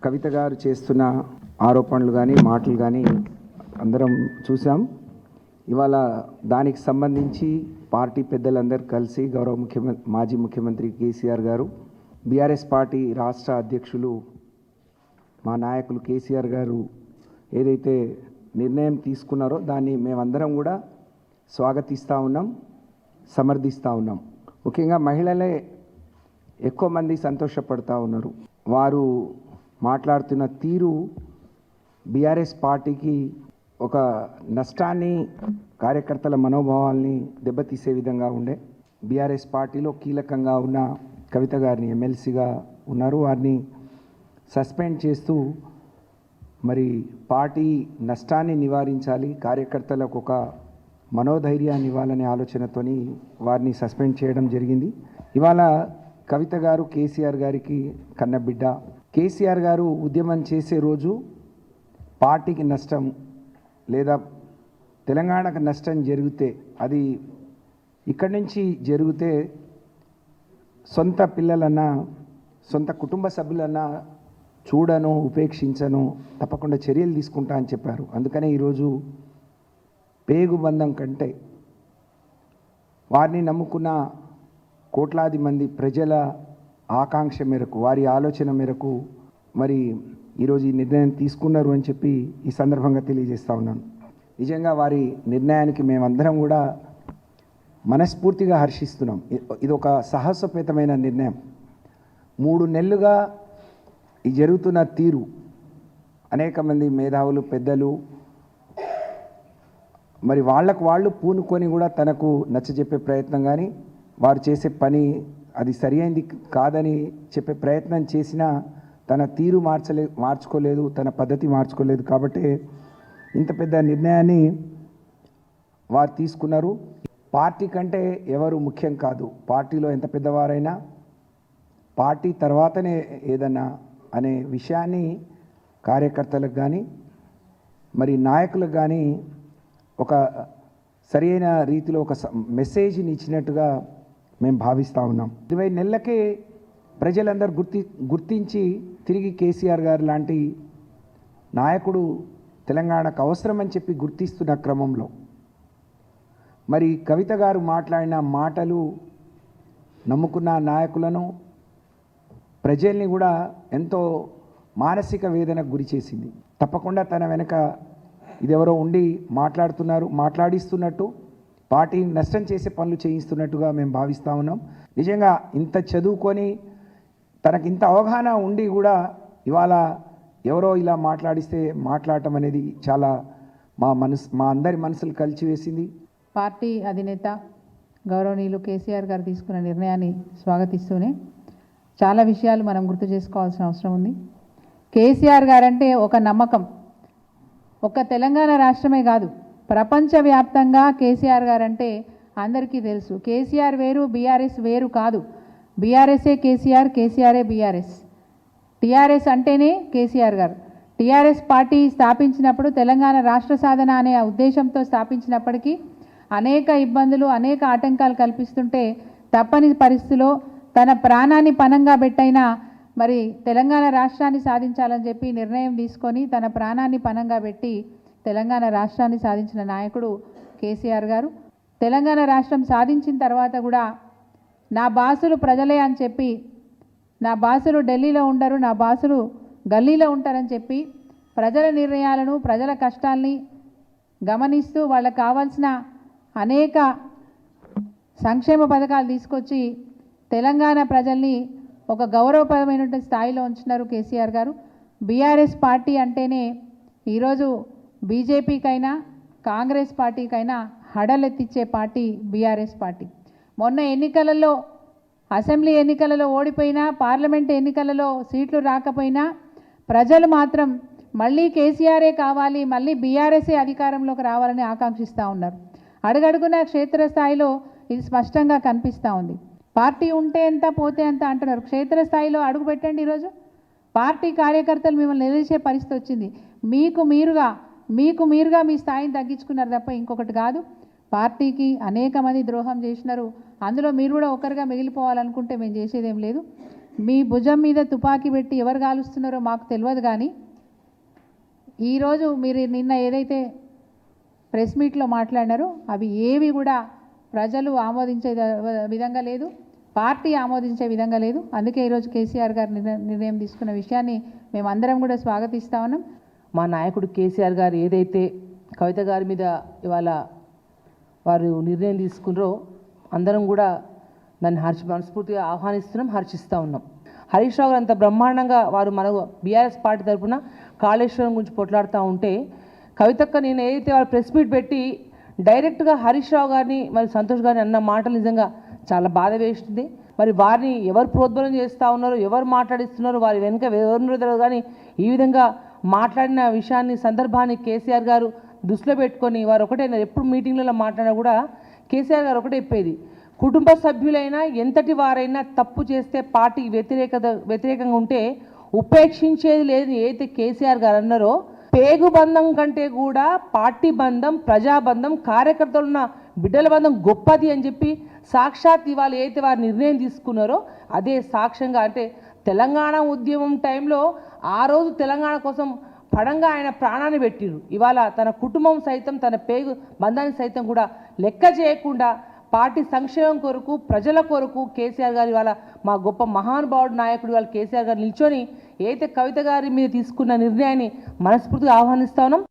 కవిత గారు చేస్తున్న ఆరోపణలు కానీ మాటలు కానీ అందరం చూసాం. ఇవాళ దానికి సంబంధించి పార్టీ పెద్దలందరూ కలిసి గౌరవ మాజీ ముఖ్యమంత్రి కేసీఆర్ గారు, బీఆర్ఎస్ పార్టీ రాష్ట్ర అధ్యక్షులు మా నాయకులు కేసీఆర్ గారు ఏదైతే నిర్ణయం తీసుకున్నారో దాన్ని మేమందరం కూడా స్వాగతిస్తూ ఉన్నాం, సమర్థిస్తూ ఉన్నాం. ముఖ్యంగా మహిళలే ఎక్కువ మంది సంతోషపడుతూ ఉన్నారు. వారు మాట్లాడుతున్న తీరు బీఆర్ఎస్ పార్టీకి ఒక నష్టాన్ని, కార్యకర్తల మనోభావాల్ని దెబ్బతీసే విధంగా ఉండే. బీఆర్ఎస్ పార్టీలో కీలకంగా ఉన్న కవిత గారిని ఎమ్మెల్సీగా ఉన్నారు, వారిని సస్పెండ్ చేస్తూ మరి పార్టీ నష్టాన్ని నివారించాలి, కార్యకర్తలకు ఒక మనోధైర్యాన్ని ఇవ్వాలనే ఆలోచనతోని వారిని సస్పెండ్ చేయడం జరిగింది. ఇవాళ కవిత గారు కేసీఆర్ గారికి కన్నబిడ్డ. కేసీఆర్ గారు ఉద్యమం చేసే రోజు పార్టీకి నష్టం లేదా తెలంగాణకు నష్టం జరిగితే, అది ఇక్కడి నుంచి జరిగితే సొంత పిల్లలన్నా సొంత కుటుంబ సభ్యులన్నా చూడను, ఉపేక్షించను, తప్పకుండా చర్యలు తీసుకుంటా అని చెప్పారు. అందుకనే ఈరోజు పేగుబంధం కంటే వారిని నమ్ముకున్న కోట్లాది మంది ప్రజల ఆకాంక్ష మేరకు, వారి ఆలోచన మేరకు మరి ఈరోజు ఈ నిర్ణయం తీసుకున్నారు అని చెప్పి ఈ సందర్భంగా తెలియజేస్తూ ఉన్నాను. నిజంగా వారి నిర్ణయానికి మేమందరం కూడా మనస్ఫూర్తిగా హర్షిస్తున్నాం. ఇది ఒక సాహసోపేతమైన నిర్ణయం. 3 నెలలుగా ఈ జరుగుతున్న తీరు అనేక మంది మేధావులు, పెద్దలు మరి వాళ్ళకు వాళ్ళు పూనుకొని కూడా తనకు నచ్చజెప్పే ప్రయత్నం, కానీ వారు చేసే పని అది సరి అయింది కాదని చెప్పే ప్రయత్నం చేసినా తన తీరు మార్చుకోలేదు, తన పద్ధతి మార్చుకోలేదు. కాబట్టి ఇంత పెద్ద నిర్ణయాన్ని వారు తీసుకున్నారు. పార్టీ కంటే ఎవరు ముఖ్యం కాదు. పార్టీలో ఎంత పెద్దవారైనా పార్టీ తర్వాతనే ఏదన్నా అనే విషయాన్ని కార్యకర్తలకు కానీ మరి నాయకులకు కానీ ఒక సరైన రీతిలో ఒక మెసేజ్ని ఇచ్చినట్టుగా మేము భావిస్తూ ఉన్నాం. 20 నెలలకే ప్రజలందరూ గుర్తించి తిరిగి కేసీఆర్ గారు లాంటి నాయకుడు తెలంగాణకు అవసరమని చెప్పి గుర్తిస్తున్న క్రమంలో మరి కవిత గారు మాట్లాడిన మాటలు నమ్ముకున్న నాయకులను, ప్రజల్ని కూడా ఎంతో మానసిక వేదనకు గురి చేసింది. తప్పకుండా తన వెనక ఇదెవరో ఉండి మాట్లాడిస్తున్నట్టు, పార్టీని నష్టం చేసే పనులు చేయిస్తున్నట్టుగా మేము భావిస్తూ ఉన్నాం. నిజంగా ఇంత చదువుకొని తనకి ఇంత అవగాహన ఉండి కూడా ఇవాళ ఎవరో ఇలా మాట్లాడటం అనేది చాలా మా అందరి మనసులు కలిచివేసింది. పార్టీ అధినేత గౌరవనీయులు కేసీఆర్ గారు తీసుకున్న నిర్ణయాన్ని స్వాగతిస్తూనే చాలా విషయాలు మనం గుర్తు చేసుకోవాల్సిన అవసరం ఉంది. కేసీఆర్ గారంటే ఒక నమ్మకం. ఒక్క తెలంగాణ రాష్ట్రమే కాదు, ప్రపంచవ్యాప్తంగా కేసీఆర్ గారంటే అందరికీ తెలుసు. కేసీఆర్ వేరు, బీఆర్ఎస్ వేరు కాదు. బీఆర్ఎస్ఏ కేసీఆర్, కేసీఆర్ఏ బీఆర్ఎస్. టీఆర్ఎస్ అంటేనే కేసీఆర్ గారు. టీఆర్ఎస్ పార్టీ స్థాపించినప్పుడు తెలంగాణ రాష్ట్ర సాధన అనే ఉద్దేశంతో స్థాపించినప్పటికీ అనేక ఇబ్బందులు, అనేక ఆటంకాలు కల్పిస్తుంటే తప్పని పరిస్థితిలో తన ప్రాణాన్ని పణంగా పెట్టైనా మరి తెలంగాణ రాష్ట్రాన్ని సాధించాలని చెప్పి నిర్ణయం తీసుకొని తన ప్రాణాన్ని పణంగా పెట్టి తెలంగాణ రాష్ట్రాన్ని సాధించిన నాయకుడు కేసీఆర్ గారు. తెలంగాణ రాష్ట్రం సాధించిన తర్వాత కూడా నా బాసులు ప్రజలే అని చెప్పి, నా బాసులు ఢిల్లీలో ఉండరు, నా బాసులు గల్లీలో ఉంటారని చెప్పి ప్రజల నిర్ణయాలను, ప్రజల కష్టాల్ని గమనిస్తూ వాళ్ళకు కావాల్సిన అనేక సంక్షేమ పథకాలు తీసుకొచ్చి తెలంగాణ ప్రజల్ని ఒక గౌరవపరమైనటువంటి స్థాయిలో ఉంచున్నారు కేసీఆర్ గారు. బీఆర్ఎస్ పార్టీ అంటేనే ఈరోజు బీజేపీకైనా కాంగ్రెస్ పార్టీకైనా హడలెత్తిచ్చే పార్టీ బీఆర్ఎస్ పార్టీ. మొన్న ఎన్నికలలో, అసెంబ్లీ ఎన్నికలలో ఓడిపోయినా, పార్లమెంట్ ఎన్నికలలో సీట్లు రాకపోయినా ప్రజలు మాత్రం మళ్ళీ కేసీఆరే కావాలి, మళ్ళీ బీఆర్ఎస్ఏ అధికారంలోకి రావాలని ఆకాంక్షిస్తూ ఉన్నారు. అడుగడుగున క్షేత్రస్థాయిలో ఇది స్పష్టంగా కనిపిస్తూ ఉంది. పార్టీ ఉంటే ఎంత, పోతే ఎంత అంటున్నారు. క్షేత్రస్థాయిలో అడుగు పెట్టండి. ఈరోజు పార్టీ కార్యకర్తలు మిమ్మల్ని నిలిచే పరిస్థితి వచ్చింది. మీకు మీరుగా మీ స్థాయిని తగ్గించుకున్నారు తప్ప ఇంకొకటి కాదు. పార్టీకి అనేక మంది ద్రోహం చేసినారు. అందులో మీరు కూడా ఒకరిగా మిగిలిపోవాలనుకుంటే మేము చేసేదేం లేదు. మీ భుజం మీద తుపాకీ పెట్టి ఎవరు కాలుస్తున్నారో మాకు తెలియదు, కానీ ఈరోజు మీరు నిన్న ఏదైతే ప్రెస్ మీట్లో మాట్లాడినారో అవి ఏవి కూడా ప్రజలు ఆమోదించే విధంగా లేదు, పార్టీ ఆమోదించే విధంగా లేదు. అందుకే ఈరోజు కేసీఆర్ గారు నిర్ణయం తీసుకున్న విషయాన్ని మేమందరం కూడా స్వాగతిస్తా ఉన్నాం. మా నాయకుడు కేసీఆర్ గారు ఏదైతే కవిత గారి మీద ఇవాళ వారు నిర్ణయం తీసుకున్నారో అందరం కూడా దాన్ని మనస్ఫూర్తిగా ఆహ్వానిస్తున్నాం, హర్షిస్తూ ఉన్నాం. హరీష్ రావు గారు అంత బ్రహ్మాండంగా వారు మన బీఆర్ఎస్ పార్టీ తరఫున కాళేశ్వరం గురించి కొట్లాడుతూ ఉంటే కవితక్క నేను ఏదైతే వాళ్ళు ప్రెస్ మీట్ పెట్టి డైరెక్ట్గా హరీష్ రావు గారిని మరి సంతోష్ గారిని అన్న మాటలు నిజంగా చాలా బాధ వేస్తుంది. మరి వారిని ఎవరు ప్రోద్బలం చేస్తూ ఉన్నారో, ఎవరు మాట్లాడిస్తున్నారో, వారి వెనుక ఎవరున్నారో తెలియదు, కానీ ఈ విధంగా మాట్లాడిన విషయాన్ని సందర్భాన్ని కేసీఆర్ గారు దృష్టిలో పెట్టుకొని వారు ఒకటే ఎప్పుడు మీటింగ్లలో మాట్లాడినా కూడా కేసీఆర్ గారు ఒకటే చెప్పేది, కుటుంబ సభ్యులైనా ఎంతటి వారైనా తప్పు చేస్తే పార్టీకి వ్యతిరేకంగా ఉంటే ఉపేక్షించేది లేదని ఏదైతే కేసీఆర్ గారు అన్నారో, పేగు బంధం కంటే కూడా పార్టీ బంధం, ప్రజాబంధం, కార్యకర్తలు ఉన్న బిడ్డల బంధం గొప్పది అని చెప్పి సాక్షాత్ ఇవాళ ఏదైతే వారు నిర్ణయం తీసుకున్నారో అదే సాక్ష్యంగా, అంటే తెలంగాణ ఉద్యమం టైంలో ఆ రోజు తెలంగాణ కోసం పడంగా ఆయన ప్రాణాన్ని పెట్టిరు. ఇవాళ తన కుటుంబం సైతం, తన పేగు బంధాన్ని సైతం కూడా లెక్క చేయకుండా పార్టీ సంక్షేమం కొరకు, ప్రజల కొరకు కేసీఆర్ గారు ఇవాళ మా గొప్ప మహానుభావుడు నాయకుడు ఇవాళ కేసీఆర్ గారు నిల్చొని ఏదైతే కవిత గారి మీద తీసుకున్న నిర్ణయాన్ని మనస్ఫూర్తిగా ఆహ్వానిస్తా ఉన్నాం.